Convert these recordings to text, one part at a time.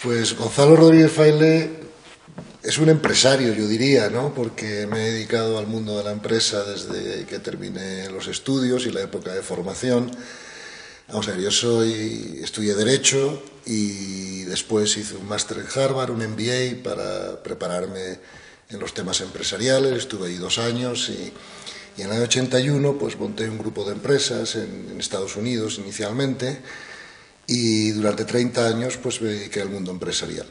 Pues Gonzalo Rodríguez Faile es un empresario, yo diría, ¿no? Porque me he dedicado al mundo de la empresa desde que terminé los estudios y la época de formación. Vamos a ver, estudié Derecho y después hice un máster en Harvard, un MBA para prepararme en los temas empresariales. Estuve ahí 2 años y en el año 81 pues monté un grupo de empresas en Estados Unidos inicialmente y durante 30 años pues me dediqué al mundo empresarial.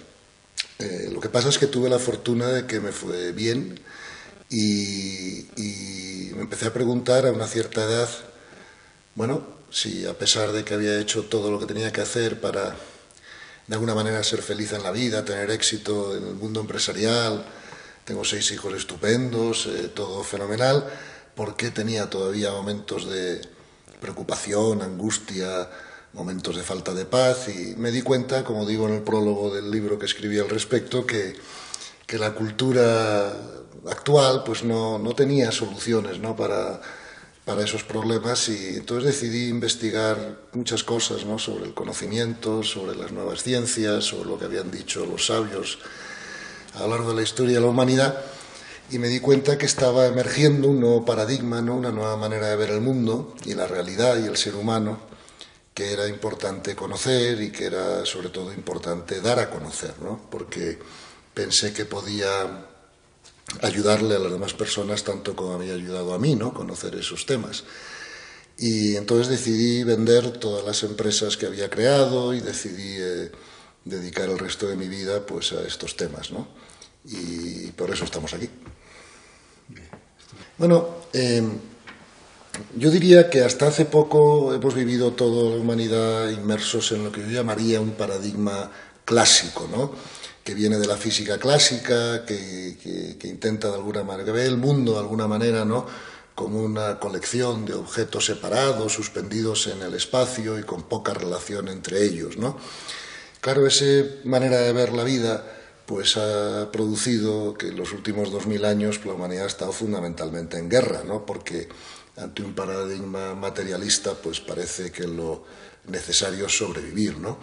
Lo que pasa es que tuve la fortuna de que me fue bien y me empecé a preguntar a una cierta edad, bueno, si a pesar de que había hecho todo lo que tenía que hacer para de alguna manera ser feliz en la vida, tener éxito en el mundo empresarial, tengo 6 hijos estupendos, todo fenomenal, ¿por qué tenía todavía momentos de preocupación, angustia, momentos de falta de paz? Y me di cuenta, como digo en el prólogo del libro que escribí al respecto, que la cultura actual pues no tenía soluciones, ¿no? para esos problemas, y entonces decidí investigar muchas cosas, ¿no? Sobre el conocimiento, sobre las nuevas ciencias, sobre lo que habían dicho los sabios a lo largo de la historia de la humanidad, y me di cuenta que estaba emergiendo un nuevo paradigma, ¿no? Una nueva manera de ver el mundo y la realidad y el ser humano, que era importante conocer y que era sobre todo importante dar a conocer, ¿no? Porque pensé que podía ayudarle a las demás personas tanto como había ayudado a mí, ¿no? Conocer esos temas. Y entonces decidí vender todas las empresas que había creado y decidí dedicar el resto de mi vida pues a estos temas, ¿no? Y por eso estamos aquí. Bueno, yo diría que hasta hace poco hemos vivido toda la humanidad inmersos en lo que yo llamaría un paradigma clásico, ¿no? Que viene de la física clásica, que intenta de alguna manera, que ve el mundo de alguna manera, ¿no? Como una colección de objetos separados, suspendidos en el espacio y con poca relación entre ellos, ¿no? Claro, esa manera de ver la vida pues ha producido que en los últimos 2000 años la humanidad ha estado fundamentalmente en guerra, ¿no? Porque ante un paradigma materialista pues parece que lo necesario es sobrevivir, ¿no?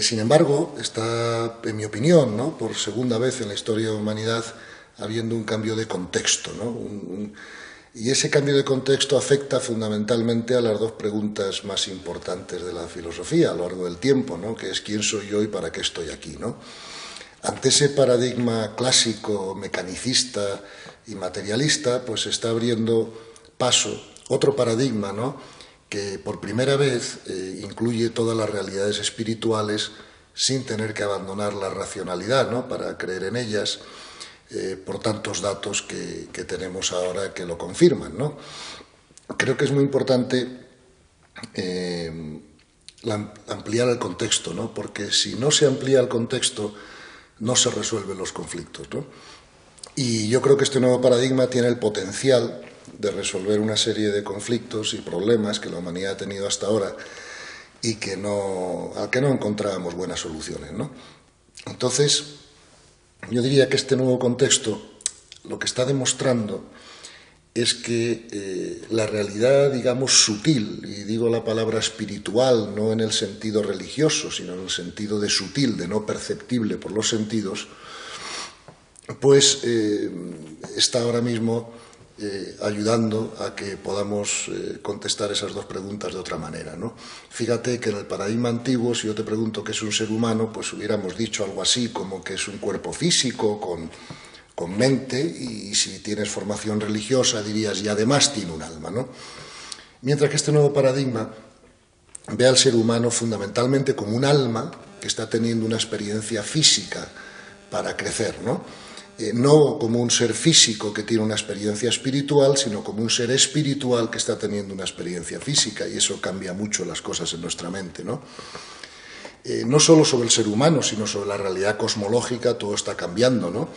Sin embargo, está, en mi opinión, ¿no? Por segunda vez en la historia de la humanidad, habiendo un cambio de contexto, ¿no? Y ese cambio de contexto afecta fundamentalmente a las 2 preguntas más importantes de la filosofía a lo largo del tiempo, ¿no? Que es ¿quién soy yo y para qué estoy aquí, ¿no? Ante ese paradigma clásico, mecanicista y materialista, pues se está abriendo paso otro paradigma, ¿no? Que por primera vez incluye todas las realidades espirituales sin tener que abandonar la racionalidad, ¿no? Para creer en ellas, por tantos datos que tenemos ahora que lo confirman, ¿no? Creo que es muy importante ampliar el contexto, ¿no? Porque si no se amplía el contexto no se resuelven los conflictos, ¿no? Y yo creo que este nuevo paradigma tiene el potencial de resolver una serie de conflictos y problemas que la humanidad ha tenido hasta ahora y al que no encontrábamos buenas soluciones, ¿no? Entonces, yo diría que este nuevo contexto lo que está demostrando es que la realidad, digamos, sutil, y digo la palabra espiritual no en el sentido religioso, sino en el sentido de sutil, de no perceptible por los sentidos, pues está ahora mismo ayudando a que podamos contestar esas 2 preguntas de otra manera, ¿no? Fíjate que en el paradigma antiguo, si yo te pregunto qué es un ser humano, pues hubiéramos dicho algo así como que es un cuerpo físico con mente, y si tienes formación religiosa dirías y además tiene un alma, ¿no? Mientras que este nuevo paradigma ve al ser humano fundamentalmente como un alma que está teniendo una experiencia física para crecer, ¿no? No como un ser físico que tiene una experiencia espiritual, sino como un ser espiritual que está teniendo una experiencia física, y eso cambia mucho las cosas en nuestra mente, ¿no? No solo sobre el ser humano, sino sobre la realidad cosmológica, todo está cambiando, ¿no?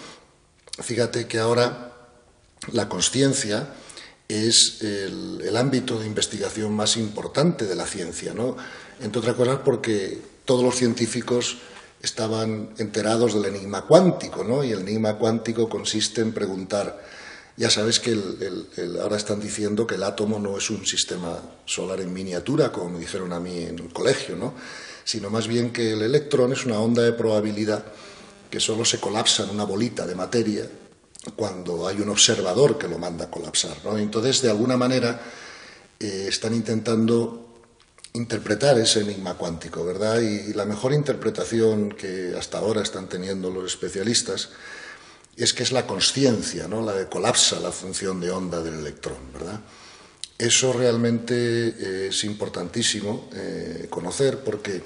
Fíjate que ahora la consciencia es el ámbito de investigación más importante de la ciencia, ¿no? Entre otras cosas porque todos los científicos estaban enterados del enigma cuántico, ¿no? Y el enigma cuántico consiste en preguntar Ya sabes que ahora están diciendo que el átomo no es un sistema solar en miniatura, como me dijeron a mí en el colegio, ¿no? Sino más bien que el electrón es una onda de probabilidad que solo se colapsa en una bolita de materia cuando hay un observador que lo manda a colapsar, ¿no? Entonces, de alguna manera, están intentando interpretar ese enigma cuántico, ¿verdad? Y la mejor interpretación que hasta ahora están teniendo los especialistas es que es la consciencia, ¿no? La que colapsa la función de onda del electrón, ¿verdad? Eso realmente es importantísimo conocer porque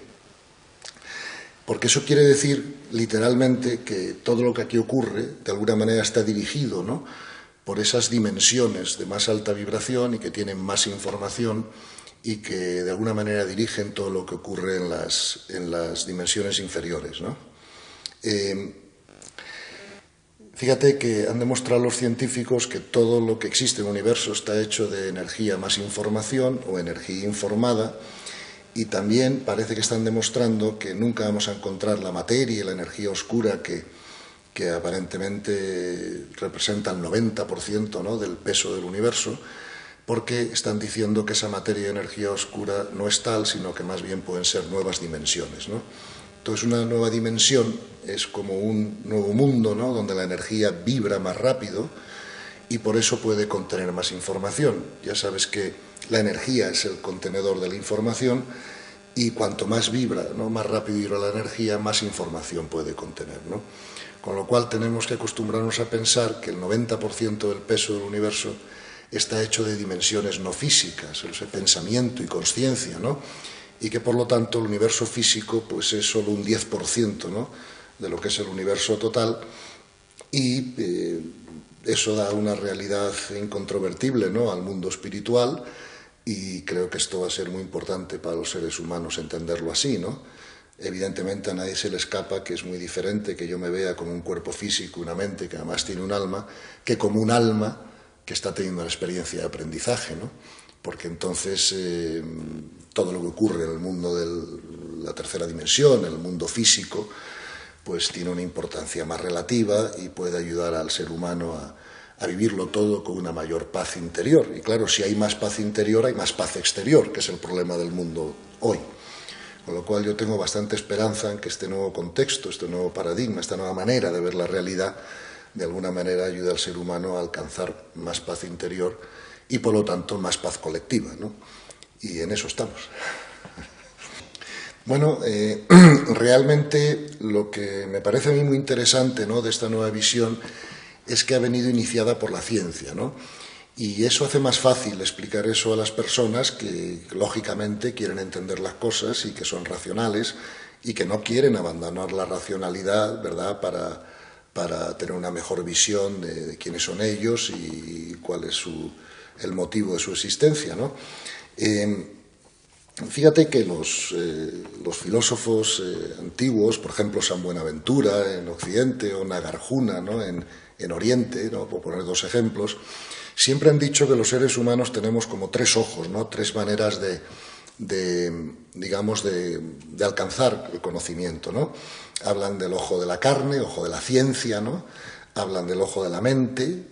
eso quiere decir literalmente que todo lo que aquí ocurre de alguna manera está dirigido, ¿no?, por esas dimensiones de más alta vibración y que tienen más información y que de alguna manera dirigen todo lo que ocurre en las dimensiones inferiores, ¿no? Fíjate que han demostrado los científicos que todo lo que existe en el universo está hecho de energía más información o energía informada, y también parece que están demostrando que nunca vamos a encontrar la materia y la energía oscura que aparentemente representa el 90%, ¿no?, del peso del universo, porque están diciendo que esa materia y energía oscura no es tal, sino que más bien pueden ser nuevas dimensiones, ¿no? Entonces, una nueva dimensión es como un nuevo mundo, ¿no?, donde la energía vibra más rápido y por eso puede contener más información. Ya sabes que la energía es el contenedor de la información y cuanto más vibra, ¿no?, más rápido vibra la energía, más información puede contener, ¿no? Con lo cual tenemos que acostumbrarnos a pensar que el 90% del peso del universo está hecho de dimensiones no físicas, o sea, pensamiento y consciencia, ¿no?, y que por lo tanto el universo físico pues es solo un 10%, ¿no?, de lo que es el universo total, y eso da una realidad incontrovertible, ¿no?, al mundo espiritual, y creo que esto va a ser muy importante para los seres humanos entenderlo así, ¿no? Evidentemente a nadie se le escapa que es muy diferente que yo me vea como un cuerpo físico, una mente que además tiene un alma, que como un alma que está teniendo una experiencia de aprendizaje, ¿no? Porque entonces todo lo que ocurre en el mundo de la tercera dimensión, en el mundo físico, pues tiene una importancia más relativa y puede ayudar al ser humano a vivirlo todo con una mayor paz interior. Y claro, si hay más paz interior, hay más paz exterior, que es el problema del mundo hoy. Con lo cual yo tengo bastante esperanza en que este nuevo contexto, este nuevo paradigma, esta nueva manera de ver la realidad, de alguna manera ayude al ser humano a alcanzar más paz interior y por lo tanto más paz colectiva, ¿no? Y en eso estamos. Bueno, realmente lo que me parece a mí muy interesante, ¿no?, de esta nueva visión es que ha venido iniciada por la ciencia, ¿no? Y eso hace más fácil explicar eso a las personas que, lógicamente, quieren entender las cosas y que son racionales y que no quieren abandonar la racionalidad, ¿verdad?, para tener una mejor visión de quiénes son ellos y cuál es el motivo de su existencia, ¿no? Fíjate que los filósofos antiguos, por ejemplo, San Buenaventura en Occidente o Nagarjuna, ¿no?, en Oriente, ¿no?, por poner dos ejemplos, siempre han dicho que los seres humanos tenemos como tres ojos, ¿no?, tres maneras digamos, de alcanzar el conocimiento, ¿no? Hablan del ojo de la carne, ojo de la ciencia, ¿no? Hablan del ojo de la mente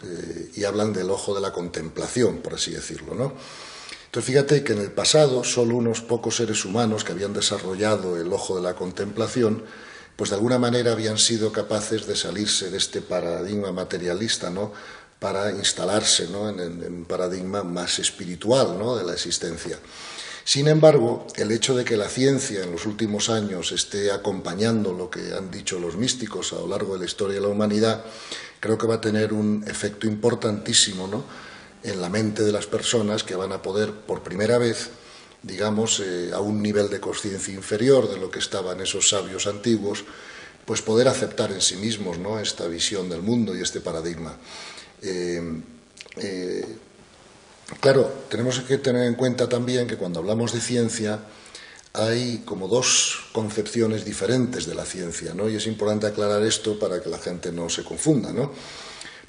y hablan del ojo de la contemplación, por así decirlo, ¿no? Entonces, fíjate que en el pasado solo unos pocos seres humanos que habían desarrollado el ojo de la contemplación, pues de alguna manera habían sido capaces de salirse de este paradigma materialista, ¿no?, para instalarse, ¿no?, en un paradigma más espiritual, ¿no?, de la existencia. Sin embargo, el hecho de que la ciencia en los últimos años esté acompañando lo que han dicho los místicos a lo largo de la historia de la humanidad, creo que va a tener un efecto importantísimo, ¿no?, en la mente de las personas, que van a poder, por primera vez, digamos, a un nivel de conciencia inferior de lo que estaban esos sabios antiguos, pues poder aceptar en sí mismos, ¿no?, esta visión del mundo y este paradigma. Claro, tenemos que tener en cuenta también que cuando hablamos de ciencia hay como dos concepciones diferentes de la ciencia, ¿no? Y es importante aclarar esto para que la gente no se confunda, ¿no?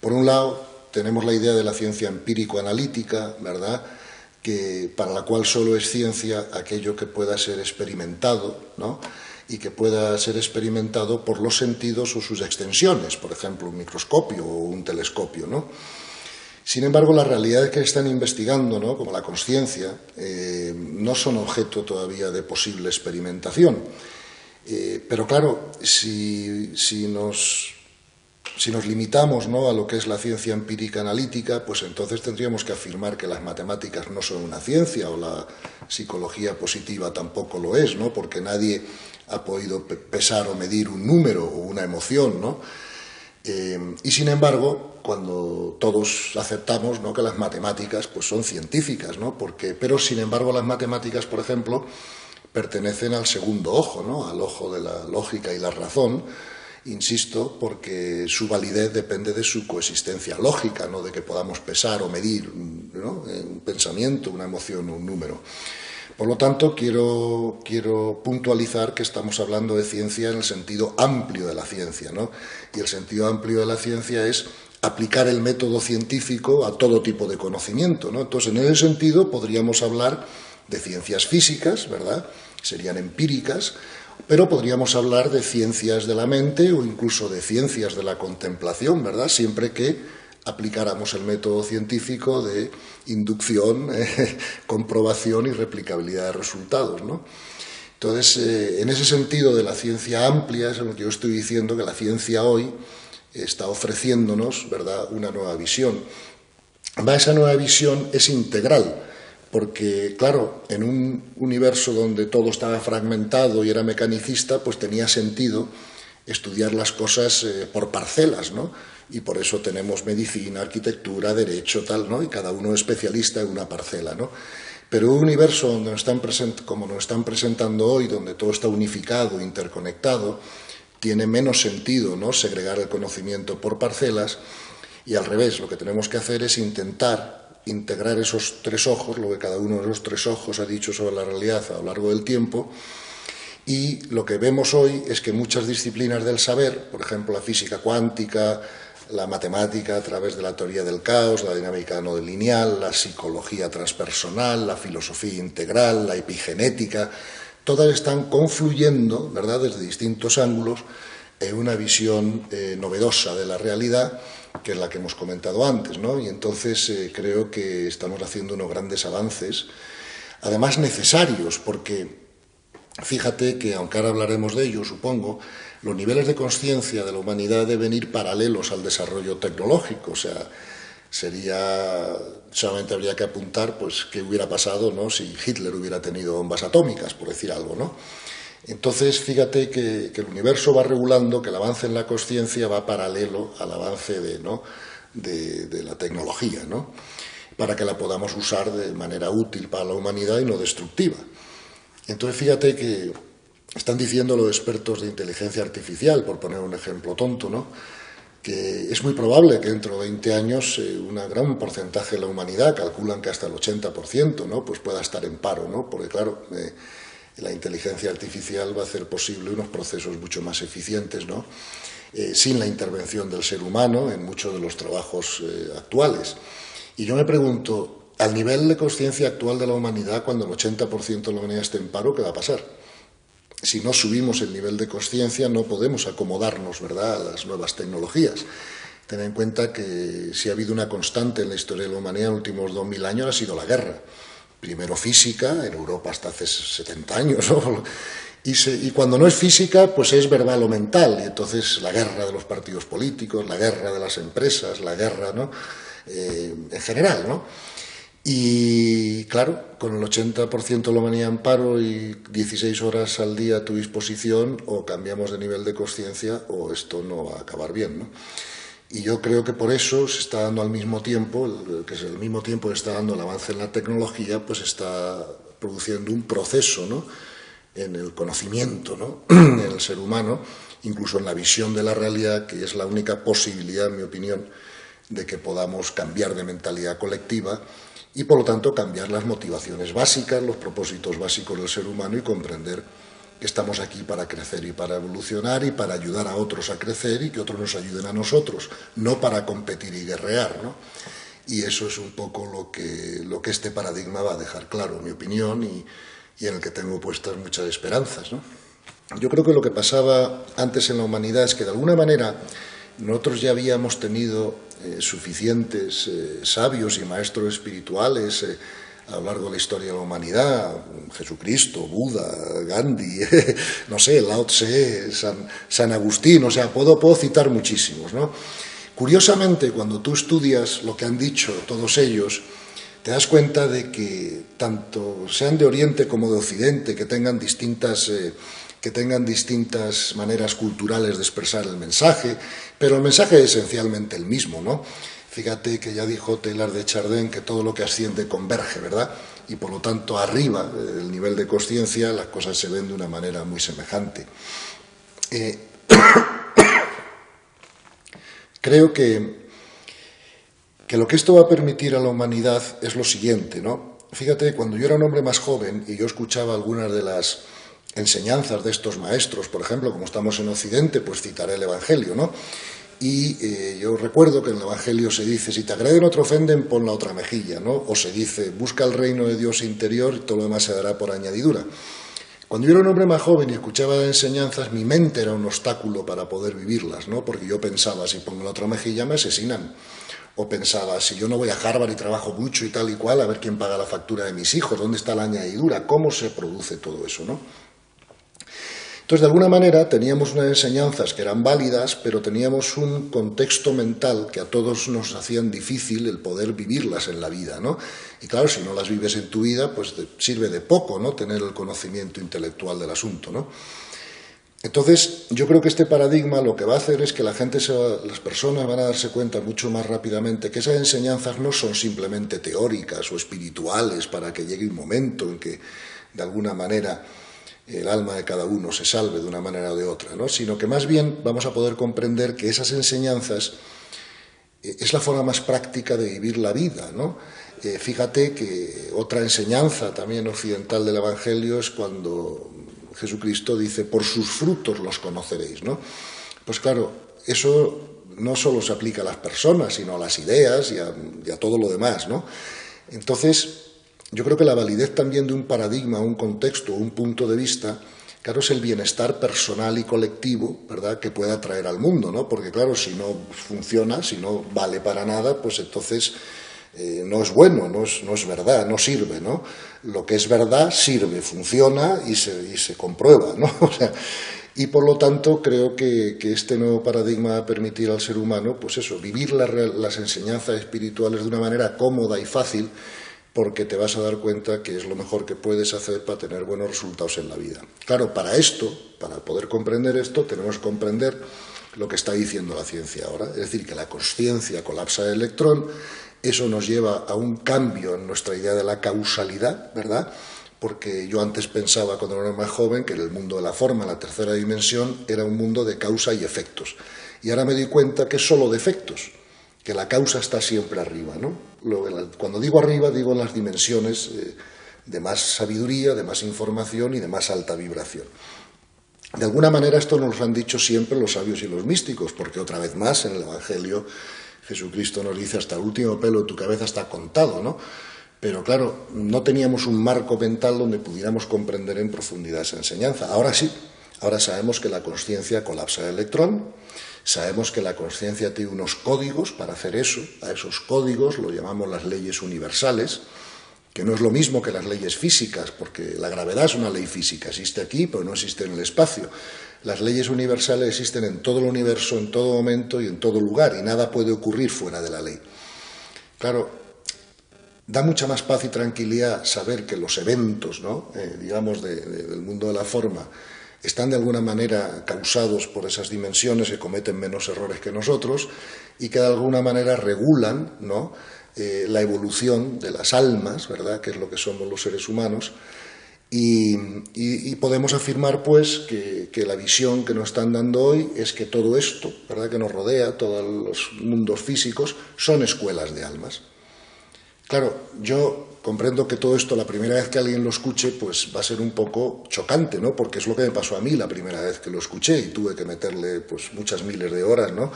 Por un lado, tenemos la idea de la ciencia empírico-analítica, ¿verdad?, que para la cual solo es ciencia aquello que pueda ser experimentado, ¿no?, y que pueda ser experimentado por los sentidos o sus extensiones, por ejemplo, un microscopio o un telescopio, ¿no? Sin embargo, las realidades que se están investigando, ¿no?, como la consciencia, no son objeto todavía de posible experimentación. Pero claro, si nos limitamos, ¿no?, a lo que es la ciencia empírica analítica, pues entonces tendríamos que afirmar que las matemáticas no son una ciencia, o la psicología positiva tampoco lo es, ¿no?, porque nadie ha podido pesar o medir un número o una emoción, ¿no? Y sin embargo, cuando todos aceptamos, ¿no?, que las matemáticas pues son científicas, ¿no? Pero sin embargo las matemáticas, por ejemplo, pertenecen al segundo ojo, ¿no?, al ojo de la lógica y la razón, insisto, porque su validez depende de su coexistencia lógica, no de que podamos pesar o medir, ¿no?, un pensamiento, una emoción o un número. Por lo tanto, quiero puntualizar que estamos hablando de ciencia en el sentido amplio de la ciencia, ¿no? Y el sentido amplio de la ciencia es aplicar el método científico a todo tipo de conocimiento, ¿no? Entonces, en ese sentido, podríamos hablar de ciencias físicas, ¿verdad? Serían empíricas, pero podríamos hablar de ciencias de la mente o incluso de ciencias de la contemplación, ¿verdad? Siempre que aplicáramos el método científico de inducción, comprobación y replicabilidad de resultados, ¿no? Entonces, en ese sentido de la ciencia amplia, es lo que yo estoy diciendo, que la ciencia hoy está ofreciéndonos, ¿verdad?, una nueva visión. Esa nueva visión es integral, porque, claro, en un universo donde todo estaba fragmentado y era mecanicista, pues tenía sentido estudiar las cosas por parcelas, ¿no? Y por eso tenemos medicina, arquitectura, derecho, tal, ¿no? Y cada uno es especialista en una parcela, ¿no? Pero un universo donde como nos están presentando hoy, donde todo está unificado, interconectado, tiene menos sentido, ¿no?, segregar el conocimiento por parcelas, y al revés, lo que tenemos que hacer es intentar integrar esos tres ojos, lo que cada uno de esos tres ojos ha dicho sobre la realidad a lo largo del tiempo. Y lo que vemos hoy es que muchas disciplinas del saber, por ejemplo la física cuántica, la matemática a través de la teoría del caos, la dinámica no lineal, la psicología transpersonal, la filosofía integral, la epigenética, todas están confluyendo, ¿verdad?, desde distintos ángulos en una visión novedosa de la realidad, que es la que hemos comentado antes, ¿no? Y entonces creo que estamos haciendo unos grandes avances, además necesarios, porque fíjate que, aunque ahora hablaremos de ello, supongo, los niveles de conciencia de la humanidad deben ir paralelos al desarrollo tecnológico. O sea, solamente habría que apuntar, pues, qué hubiera pasado, ¿no?, si Hitler hubiera tenido bombas atómicas, por decir algo, ¿no? Entonces, fíjate que el universo va regulando, que el avance en la conciencia va paralelo al avance de la tecnología, ¿no?, para que la podamos usar de manera útil para la humanidad y no destructiva. Entonces, fíjate que están diciendo los expertos de inteligencia artificial, por poner un ejemplo tonto, ¿no?, que es muy probable que dentro de 20 años un gran porcentaje de la humanidad, calculan que hasta el 80%, ¿no?, pues pueda estar en paro, ¿no?, porque claro, la inteligencia artificial va a hacer posible unos procesos mucho más eficientes, ¿no?, sin la intervención del ser humano en muchos de los trabajos actuales. Y yo me pregunto, al nivel de conciencia actual de la humanidad, cuando el 80% de la humanidad esté en paro, ¿qué va a pasar? Si no subimos el nivel de conciencia, no podemos acomodarnos, ¿verdad?, a las nuevas tecnologías. Ten en cuenta que si ha habido una constante en la historia de la humanidad en los últimos 2000 años ha sido la guerra. Primero física, en Europa hasta hace 70 años, ¿no? Y cuando no es física, pues es verbal o mental. Y entonces la guerra de los partidos políticos, la guerra de las empresas, la guerra, ¿no?, en general, ¿no? Y claro, con el 80% de la humanidad en paro y 16 horas al día a tu disposición, o cambiamos de nivel de conciencia o esto no va a acabar bien, ¿no? Y yo creo que por eso se está dando al mismo tiempo, que es el mismo tiempo que está dando el avance en la tecnología, pues está produciendo un proceso, ¿no?, en el conocimiento, ¿no?, en el ser humano, incluso en la visión de la realidad, que es la única posibilidad, en mi opinión, de que podamos cambiar de mentalidad colectiva y, por lo tanto, cambiar las motivaciones básicas, los propósitos básicos del ser humano y comprender que estamos aquí para crecer y para evolucionar y para ayudar a otros a crecer y que otros nos ayuden a nosotros, no para competir y guerrear, ¿no? Y eso es un poco lo que este paradigma va a dejar claro, en mi opinión, y en el que tengo puestas muchas esperanzas, ¿no? Yo creo que lo que pasaba antes en la humanidad es que, de alguna manera, nosotros ya habíamos tenido suficientes sabios y maestros espirituales a lo largo de la historia de la humanidad, Jesucristo, Buda, Gandhi, no sé, Lao Tse, San Agustín, o sea, puedo citar muchísimos, ¿no? Curiosamente, cuando tú estudias lo que han dicho todos ellos, te das cuenta de que tanto sean de Oriente como de Occidente, que tengan distintas maneras culturales de expresar el mensaje, pero el mensaje es esencialmente el mismo, ¿no? Fíjate que ya dijo Teilhard de Chardin que todo lo que asciende converge, ¿verdad? Y por lo tanto arriba del nivel de consciencia las cosas se ven de una manera muy semejante. Creo que lo que esto va a permitir a la humanidad es lo siguiente, ¿no? Fíjate, cuando yo era un hombre más joven y yo escuchaba algunas de las enseñanzas de estos maestros, por ejemplo, como estamos en Occidente, pues citaré el Evangelio, ¿no? Y yo recuerdo que en el Evangelio se dice, si te agreden o te ofenden, pon la otra mejilla, ¿no? O se dice, busca el reino de Dios interior y todo lo demás se dará por añadidura. Cuando yo era un hombre más joven y escuchaba las enseñanzas, mi mente era un obstáculo para poder vivirlas, ¿no? Porque yo pensaba, si pongo la otra mejilla me asesinan. O pensaba, si yo no voy a Harvard y trabajo mucho y tal y cual, a ver quién paga la factura de mis hijos, dónde está la añadidura, cómo se produce todo eso, ¿no? Entonces, de alguna manera, teníamos unas enseñanzas que eran válidas, pero teníamos un contexto mental que a todos nos hacían difícil el poder vivirlas en la vida, ¿no? Y claro, si no las vives en tu vida, pues sirve de poco, ¿no?, tener el conocimiento intelectual del asunto, ¿no? Entonces, yo creo que este paradigma lo que va a hacer es que las personas van a darse cuenta mucho más rápidamente que esas enseñanzas no son simplemente teóricas o espirituales para que llegue un momento en que, de alguna manera, el alma de cada uno se salve de una manera o de otra, ¿no? Sino que más bien vamos a poder comprender que esas enseñanzas es la forma más práctica de vivir la vida, ¿no? Fíjate que otra enseñanza también occidental del Evangelio es cuando Jesucristo dice, por sus frutos los conoceréis, ¿no? Pues claro, eso no solo se aplica a las personas, sino a las ideas y a todo lo demás, ¿no? Entonces, yo creo que la validez también de un paradigma, un contexto, un punto de vista, claro, es el bienestar personal y colectivo, ¿verdad?, que pueda traer al mundo, ¿no? Porque claro, si no funciona, si no vale para nada, pues entonces no es bueno, no es verdad, no sirve, ¿no? Lo que es verdad sirve, funciona y se comprueba, ¿no? O sea, y por lo tanto creo que este nuevo paradigma va a permitir al ser humano, pues eso, vivir las enseñanzas espirituales de una manera cómoda y fácil, porque te vas a dar cuenta que es lo mejor que puedes hacer para tener buenos resultados en la vida. Claro, para poder comprender esto, tenemos que comprender lo que está diciendo la ciencia ahora, es decir, que la consciencia colapsa el electrón, eso nos lleva a un cambio en nuestra idea de la causalidad, ¿verdad? Porque yo antes pensaba, cuando era más joven, que en el mundo de la forma, la tercera dimensión, era un mundo de causa y efectos. Y ahora me doy cuenta que es solo de efectos, que la causa está siempre arriba, ¿no? Cuando digo arriba, digo en las dimensiones de más sabiduría, de más información y de más alta vibración. De alguna manera esto nos lo han dicho siempre los sabios y los místicos, porque otra vez más en el Evangelio Jesucristo nos dice, hasta el último pelo de tu cabeza está contado, ¿no? Pero claro, no teníamos un marco mental donde pudiéramos comprender en profundidad esa enseñanza. Ahora sí, ahora sabemos que la consciencia colapsa el electrón, sabemos que la consciencia tiene unos códigos para hacer eso, a esos códigos lo llamamos las leyes universales, que no es lo mismo que las leyes físicas, porque la gravedad es una ley física, existe aquí, pero no existe en el espacio. Las leyes universales existen en todo el universo, en todo momento y en todo lugar, y nada puede ocurrir fuera de la ley. Claro, da mucha más paz y tranquilidad saber que los eventos, ¿no?, digamos, del mundo de la forma, están de alguna manera causados por esas dimensiones que cometen menos errores que nosotros y que de alguna manera regulan, ¿no?, la evolución de las almas, ¿verdad?, que es lo que somos los seres humanos, y podemos afirmar, pues, que la visión que nos están dando hoy es que todo esto, ¿verdad?, que nos rodea, todos los mundos físicos, son escuelas de almas. Claro, yo comprendo que todo esto, la primera vez que alguien lo escuche, pues va a ser un poco chocante, ¿no?, porque es lo que me pasó a mí la primera vez que lo escuché y tuve que meterle, pues, muchas miles de horas, ¿no?,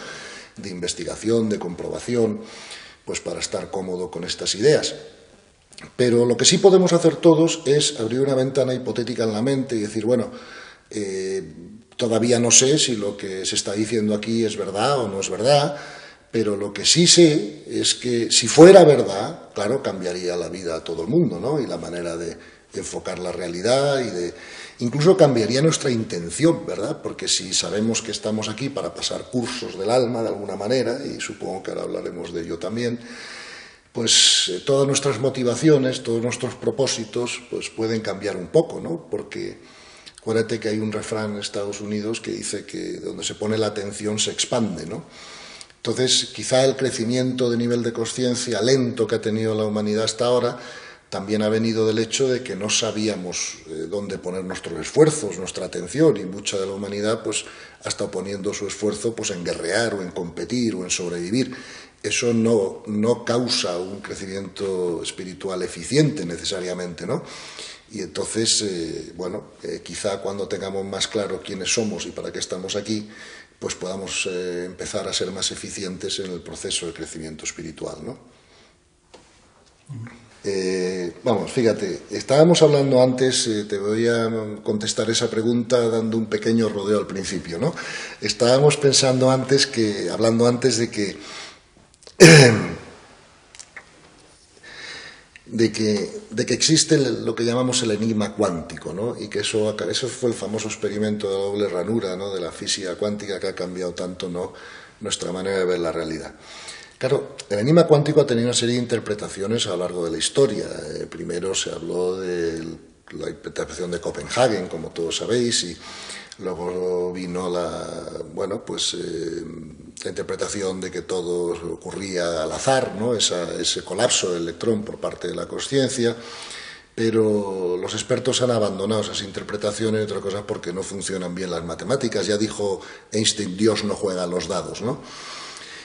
de investigación, de comprobación, pues para estar cómodo con estas ideas. Pero lo que sí podemos hacer todos es abrir una ventana hipotética en la mente y decir, bueno, todavía no sé si lo que se está diciendo aquí es verdad o no es verdad, Pero lo que sí sé es que si fuera verdad, claro, cambiaría la vida a todo el mundo, ¿no? Y la manera de enfocar la realidad incluso cambiaría nuestra intención, ¿verdad? Porque si sabemos que estamos aquí para pasar cursos del alma de alguna manera, y supongo que ahora hablaremos de ello también, pues todas nuestras motivaciones, todos nuestros propósitos, pues pueden cambiar un poco, ¿no? Porque acuérdate que hay un refrán en Estados Unidos que dice que donde se pone la atención se expande, ¿no? Entonces, quizá el crecimiento de nivel de conciencia lento que ha tenido la humanidad hasta ahora también ha venido del hecho de que no sabíamos dónde poner nuestros esfuerzos, nuestra atención, y mucha de la humanidad pues ha estado poniendo su esfuerzo pues en guerrear o en competir o en sobrevivir. Eso no causa un crecimiento espiritual eficiente necesariamente, ¿no? Y entonces, quizá cuando tengamos más claro quiénes somos y para qué estamos aquí, pues podamos empezar a ser más eficientes en el proceso de crecimiento espiritual, ¿no? Fíjate, estábamos hablando antes, te voy a contestar esa pregunta dando un pequeño rodeo al principio, ¿no? Estábamos pensando antes hablando antes de que existe lo que llamamos el enigma cuántico, ¿no? Y que eso fue el famoso experimento de la doble ranura, ¿no? De la física cuántica, que ha cambiado tanto, ¿no?, nuestra manera de ver la realidad. Claro, el enigma cuántico ha tenido una serie de interpretaciones a lo largo de la historia. Primero se habló de la interpretación de Copenhagen, como todos sabéis, y luego vino la interpretación de que todo ocurría al azar, ¿no? Ese colapso del electrón por parte de la consciencia, pero los expertos han abandonado esas interpretaciones, entre otras cosas porque no funcionan bien las matemáticas. Ya dijo Einstein, Dios no juega a los dados, ¿no?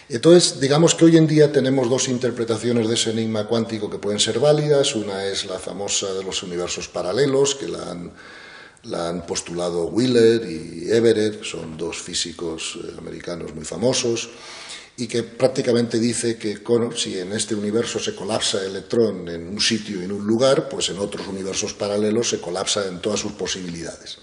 Entonces, digamos que hoy en día tenemos dos interpretaciones de ese enigma cuántico que pueden ser válidas. Una es la famosa de los universos paralelos, que la han postulado Wheeler y Everett, son dos físicos americanos muy famosos, y que prácticamente dice que si en este universo se colapsa el electrón en un sitio y en un lugar, pues en otros universos paralelos se colapsa en todas sus posibilidades.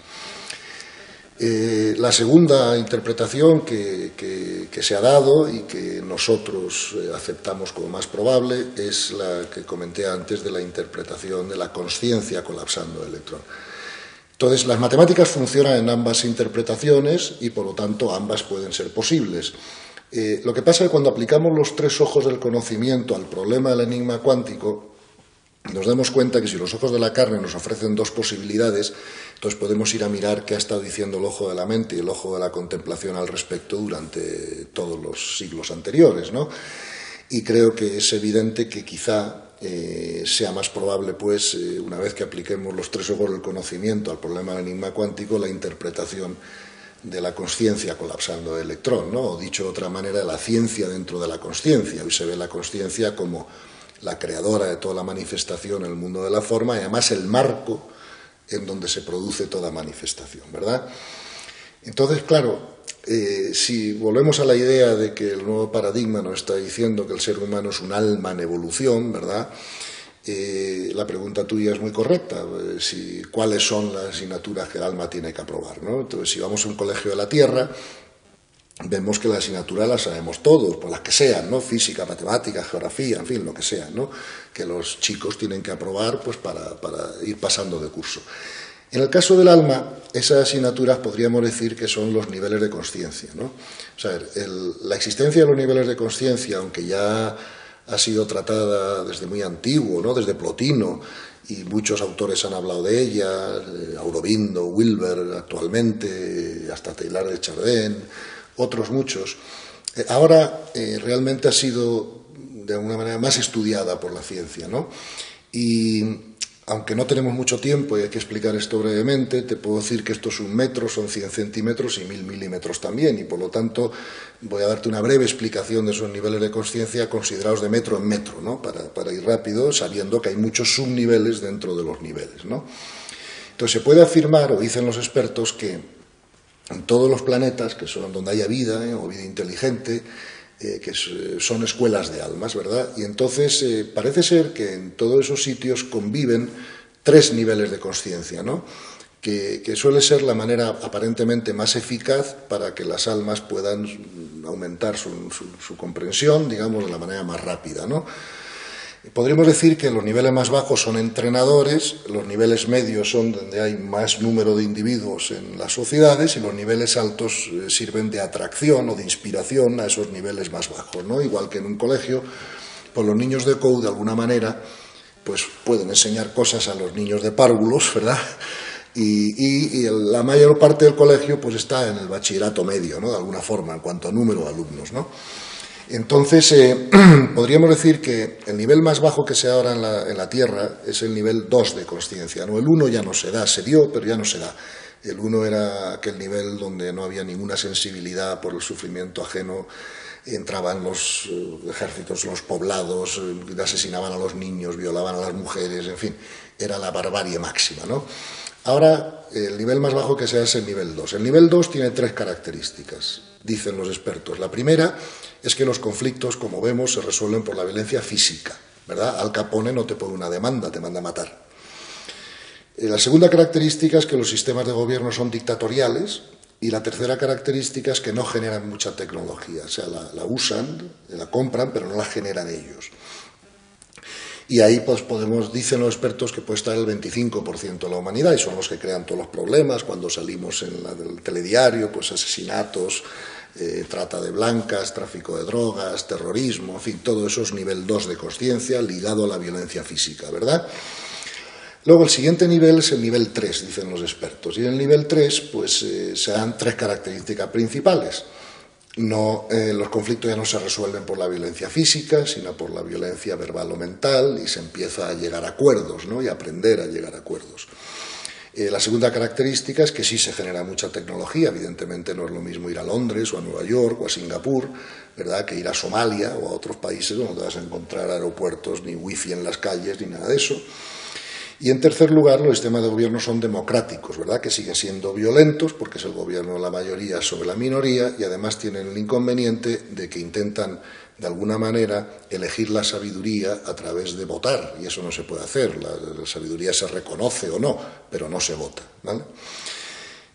La segunda interpretación que se ha dado y que nosotros aceptamos como más probable es la que comenté antes, de la interpretación de la consciencia colapsando el electrón. Entonces, las matemáticas funcionan en ambas interpretaciones y, por lo tanto, ambas pueden ser posibles. Lo que pasa es que cuando aplicamos los tres ojos del conocimiento al problema del enigma cuántico, nos damos cuenta que si los ojos de la carne nos ofrecen dos posibilidades, entonces podemos ir a mirar qué ha estado diciendo el ojo de la mente y el ojo de la contemplación al respecto durante todos los siglos anteriores, ¿no? Y creo que es evidente que quizá sea más probable, pues, una vez que apliquemos los tres ojos del conocimiento al problema del enigma cuántico, la interpretación de la consciencia colapsando el electrón, ¿no? O dicho de otra manera, la ciencia dentro de la consciencia. Hoy se ve la consciencia como la creadora de toda la manifestación en el mundo de la forma y además el marco en donde se produce toda manifestación, ¿verdad? Entonces, claro, si volvemos a la idea de que el nuevo paradigma nos está diciendo que el ser humano es un alma en evolución, ¿verdad? La pregunta tuya es muy correcta. ¿Cuáles son las asignaturas que el alma tiene que aprobar, ¿no? Entonces, si vamos a un colegio de la Tierra, vemos que las asignaturas las sabemos todos, por las que sean, ¿no? Física, matemática, geografía, en fin, lo que sea, ¿no? Que los chicos tienen que aprobar, pues, para ir pasando de curso. En el caso del alma, esas asignaturas podríamos decir que son los niveles de consciencia, ¿no? O sea, la existencia de los niveles de consciencia, aunque ya ha sido tratada desde muy antiguo, ¿no? Desde Plotino, y muchos autores han hablado de ella, Aurobindo, Wilber actualmente, hasta Teilhard de Chardin, otros muchos. Ahora realmente ha sido de alguna manera más estudiada por la ciencia, ¿no? Y aunque no tenemos mucho tiempo y hay que explicar esto brevemente, te puedo decir que esto es 1 metro, son 100 centímetros y 1000 milímetros también, y por lo tanto voy a darte una breve explicación de esos niveles de consciencia considerados de metro en metro, ¿no? Para ir rápido, sabiendo que hay muchos subniveles dentro de los niveles, ¿no? Entonces se puede afirmar, o dicen los expertos, que en todos los planetas, que son donde haya vida, o vida inteligente, que son escuelas de almas, ¿verdad? Y entonces parece ser que en todos esos sitios conviven 3 niveles de consciencia, ¿no? que suele ser la manera aparentemente más eficaz para que las almas puedan aumentar su comprensión, digamos, de la manera más rápida, ¿no? Podríamos decir que los niveles más bajos son entrenadores, los niveles medios son donde hay más número de individuos en las sociedades y los niveles altos sirven de atracción o de inspiración a esos niveles más bajos, ¿no? Igual que en un colegio, pues los niños de COU, de alguna manera, pues pueden enseñar cosas a los niños de párvulos, ¿verdad? Y la mayor parte del colegio pues está en el bachillerato medio, ¿no? De alguna forma, en cuanto a número de alumnos, ¿no? Entonces, podríamos decir que el nivel más bajo que se da ahora en la Tierra es el nivel 2 de consciencia, ¿no? El 1 ya no se da, se dio, pero ya no se da. El 1 era aquel nivel donde no había ninguna sensibilidad por el sufrimiento ajeno, entraban los ejércitos, los poblados, asesinaban a los niños, violaban a las mujeres, en fin, era la barbarie máxima, ¿no? Ahora, el nivel más bajo que se da es el nivel 2. El nivel 2 tiene 3 características, dicen los expertos. La primera es que los conflictos, como vemos, se resuelven por la violencia física, ¿verdad? Al Capone no te pone una demanda, te manda a matar. La segunda característica es que los sistemas de gobierno son dictatoriales y la tercera característica es que no generan mucha tecnología, o sea, la usan, la compran, pero no la generan ellos. Y ahí pues dicen los expertos que puede estar el 25% de la humanidad y son los que crean todos los problemas. Cuando salimos en el telediario, pues asesinatos, trata de blancas, tráfico de drogas, terrorismo, en fin, todo eso es nivel 2 de consciencia ligado a la violencia física, ¿verdad? Luego el siguiente nivel es el nivel 3, dicen los expertos, y en el nivel 3 pues se dan 3 características principales. Los conflictos ya no se resuelven por la violencia física, sino por la violencia verbal o mental, y se empieza a llegar a acuerdos, ¿no? Y a aprender a llegar a acuerdos. La segunda característica es que sí se genera mucha tecnología. Evidentemente no es lo mismo ir a Londres o a Nueva York o a Singapur, ¿verdad?, que ir a Somalia o a otros países donde no te vas a encontrar aeropuertos, ni wifi en las calles, ni nada de eso. Y en tercer lugar, los sistemas de gobierno son democráticos, ¿verdad?, que siguen siendo violentos porque es el gobierno de la mayoría sobre la minoría y además tienen el inconveniente de que intentan de alguna manera elegir la sabiduría a través de votar y eso no se puede hacer. La sabiduría se reconoce o no, pero no se vota, ¿vale?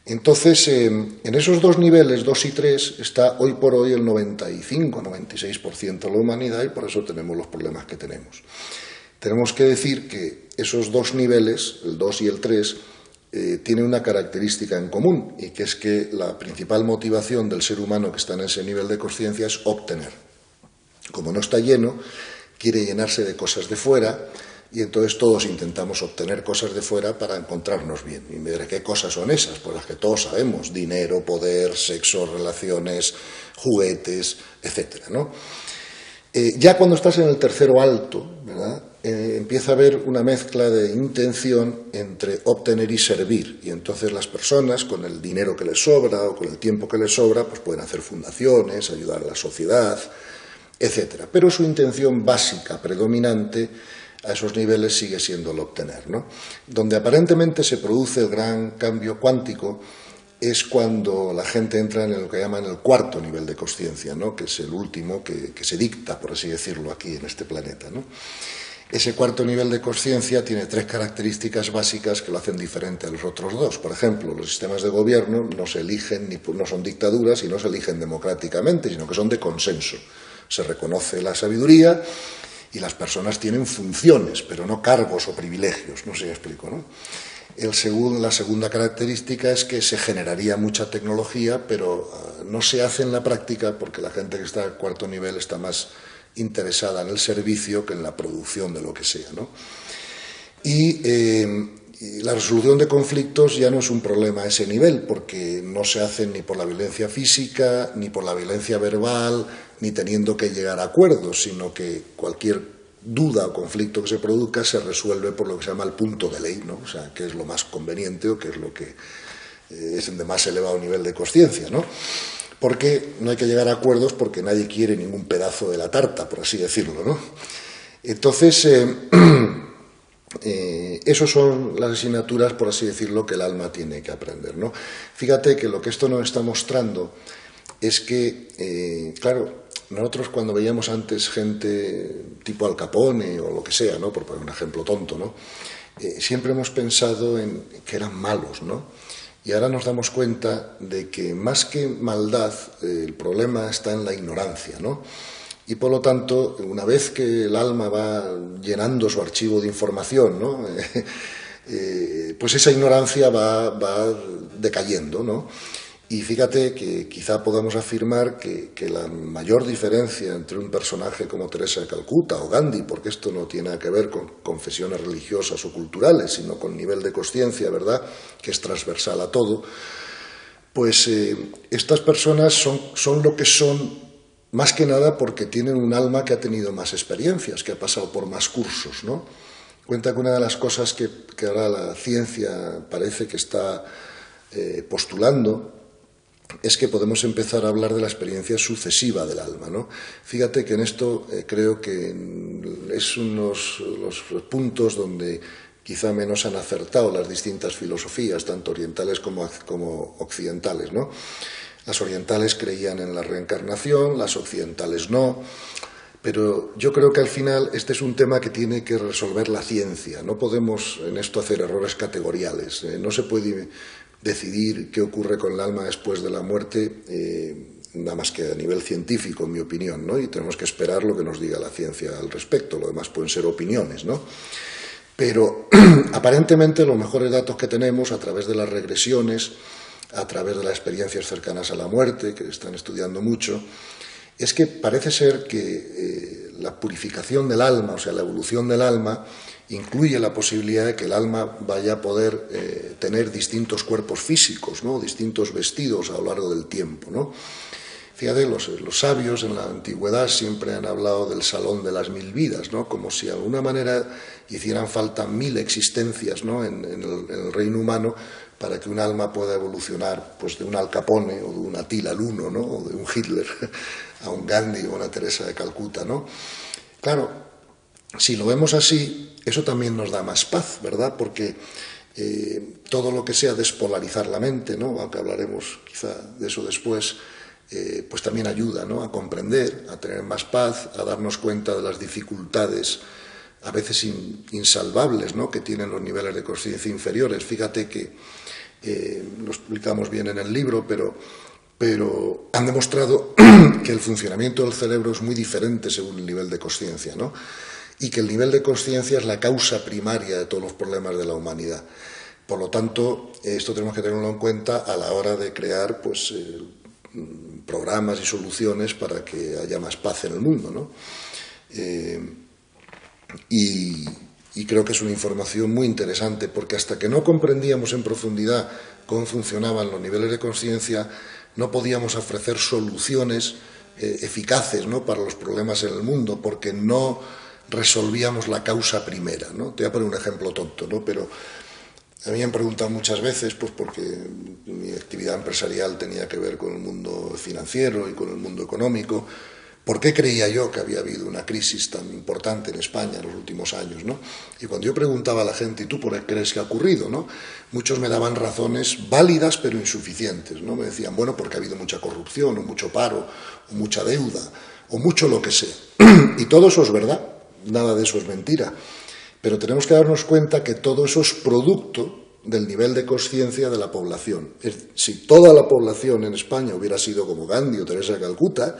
Entonces, en esos dos niveles, 2 y 3, está hoy por hoy el 95-96% de la humanidad y por eso tenemos los problemas que tenemos. Tenemos que decir que esos dos niveles, el 2 y el 3, tienen una característica en común y que es que la principal motivación del ser humano que está en ese nivel de consciencia es obtener. Como no está lleno, quiere llenarse de cosas de fuera y entonces todos intentamos obtener cosas de fuera para encontrarnos bien. Y me diré, ¿qué cosas son esas? Pues las que todos sabemos: dinero, poder, sexo, relaciones, juguetes, etcétera, ¿no? Ya cuando estás en el tercero alto, ¿verdad?, empieza a haber una mezcla de intención entre obtener y servir, y entonces las personas con el dinero que les sobra o con el tiempo que les sobra pues pueden hacer fundaciones, ayudar a la sociedad, etcétera. Pero su intención básica, predominante, a esos niveles sigue siendo el obtener, ¿no? Donde aparentemente se produce el gran cambio cuántico es cuando la gente entra en lo que llaman el cuarto nivel de consciencia, ¿no?, que es el último que se dicta, por así decirlo, aquí en este planeta, ¿no? Ese cuarto nivel de consciencia tiene 3 características básicas que lo hacen diferente a los otros 2. Por ejemplo, los sistemas de gobierno no se eligen, no son dictaduras y no se eligen democráticamente, sino que son de consenso. Se reconoce la sabiduría y las personas tienen funciones, pero no cargos o privilegios. No sé si me explico, ¿no? La segunda característica es que se generaría mucha tecnología, pero no se hace en la práctica porque la gente que está al cuarto nivel está más interesada en el servicio que en la producción de lo que sea, ¿no? Y la resolución de conflictos ya no es un problema a ese nivel, porque no se hacen ni por la violencia física, ni por la violencia verbal, ni teniendo que llegar a acuerdos, sino que cualquier duda o conflicto que se produzca se resuelve por lo que se llama el punto de ley, ¿no? O sea, qué es lo más conveniente o qué es lo que es el de más elevado nivel de consciencia, ¿no? Porque no hay que llegar a acuerdos porque nadie quiere ningún pedazo de la tarta, por así decirlo, ¿no? Entonces, esas son las asignaturas, por así decirlo, que el alma tiene que aprender, ¿no? Fíjate que lo que esto nos está mostrando es que, claro, nosotros cuando veíamos antes gente tipo Al Capone o lo que sea, ¿no?, por poner un ejemplo tonto, ¿no?, siempre hemos pensado en que eran malos, ¿no? Y ahora nos damos cuenta de que más que maldad, el problema está en la ignorancia, ¿no? Y por lo tanto, una vez que el alma va llenando su archivo de información, ¿no? Pues esa ignorancia va decayendo, ¿no? Y fíjate que quizá podamos afirmar que la mayor diferencia entre un personaje como Teresa de Calcuta o Gandhi, porque esto no tiene nada que ver con confesiones religiosas o culturales, sino con nivel de consciencia, ¿verdad?, que es transversal a todo, pues estas personas son lo que son más que nada porque tienen un alma que ha tenido más experiencias, que ha pasado por más cursos, ¿no? Cuenta que una de las cosas que ahora la ciencia parece que está postulando es que podemos empezar a hablar de la experiencia sucesiva del alma, ¿no? Fíjate que en esto creo que es unos los puntos donde quizá menos han acertado las distintas filosofías, tanto orientales como occidentales, ¿no? Las orientales creían en la reencarnación, las occidentales no, pero yo creo que al final este es un tema que tiene que resolver la ciencia. No podemos en esto hacer errores categoriales, no se puede decidir qué ocurre con el alma después de la muerte, nada más que a nivel científico, en mi opinión, ¿no? Y tenemos que esperar lo que nos diga la ciencia al respecto, lo demás pueden ser opiniones, ¿no? Pero aparentemente los mejores datos que tenemos a través de las regresiones, a través de las experiencias cercanas a la muerte, que están estudiando mucho, es que parece ser que la purificación del alma, o sea, la evolución del alma, incluye la posibilidad de que el alma vaya a poder tener distintos cuerpos físicos, ¿no?, distintos vestidos a lo largo del tiempo, ¿no? Fíjate, los sabios en la antigüedad siempre han hablado del salón de las 1000 vidas, ¿no?, como si de alguna manera hicieran falta 1000 existencias, ¿no?, en el reino humano para que un alma pueda evolucionar, pues, de un Al Capone o de un Attila el Uno, ¿no?, o de un Hitler a un Gandhi o una Teresa de Calcuta, ¿no? Claro, si lo vemos así, eso también nos da más paz, ¿verdad? Porque todo lo que sea despolarizar la mente, ¿no?, aunque hablaremos quizá de eso después, pues también ayuda, ¿no?, a comprender, a tener más paz, a darnos cuenta de las dificultades a veces insalvables, ¿no?, que tienen los niveles de consciencia inferiores. Fíjate que lo explicamos bien en el libro, pero han demostrado que el funcionamiento del cerebro es muy diferente según el nivel de consciencia, ¿no?, y que el nivel de consciencia es la causa primaria de todos los problemas de la humanidad. Por lo tanto, esto tenemos que tenerlo en cuenta a la hora de crear, pues, programas y soluciones para que haya más paz en el mundo, ¿no? Y creo que es una información muy interesante, porque hasta que no comprendíamos en profundidad cómo funcionaban los niveles de consciencia, no podíamos ofrecer soluciones eficaces, ¿no?, para los problemas en el mundo, porque no resolvíamos la causa primera, ¿no? Te voy a poner un ejemplo tonto, ¿no?, pero a mí me han preguntado muchas veces, pues porque mi actividad empresarial tenía que ver con el mundo financiero y con el mundo económico, ¿por qué creía yo que había habido una crisis tan importante en España en los últimos años, ¿no? Y cuando yo preguntaba a la gente, ¿y tú por qué crees que ha ocurrido, ¿no?, muchos me daban razones válidas pero insuficientes, ¿no? Me decían, bueno, porque ha habido mucha corrupción, o mucho paro, o mucha deuda, o mucho lo que sea. Y todo eso es verdad, nada de eso es mentira. Pero tenemos que darnos cuenta que todo eso es producto del nivel de consciencia de la población. Si toda la población en España hubiera sido como Gandhi o Teresa de Calcuta,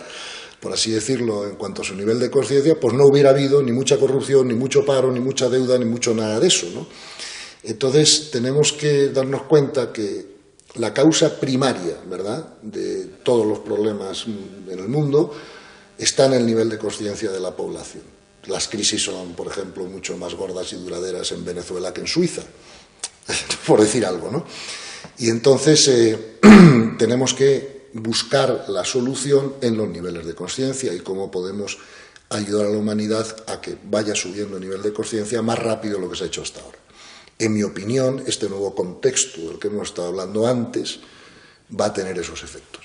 por así decirlo, en cuanto a su nivel de conciencia, pues no hubiera habido ni mucha corrupción, ni mucho paro, ni mucha deuda, ni mucho nada de eso, ¿no? Entonces tenemos que darnos cuenta que la causa primaria, ¿verdad?, de todos los problemas en el mundo está en el nivel de consciencia de la población. Las crisis son, por ejemplo, mucho más gordas y duraderas en Venezuela que en Suiza, por decir algo, ¿no? Y entonces tenemos que buscar la solución en los niveles de consciencia y cómo podemos ayudar a la humanidad a que vaya subiendo el nivel de consciencia más rápido de lo que se ha hecho hasta ahora. En mi opinión, este nuevo contexto del que hemos estado hablando antes va a tener esos efectos.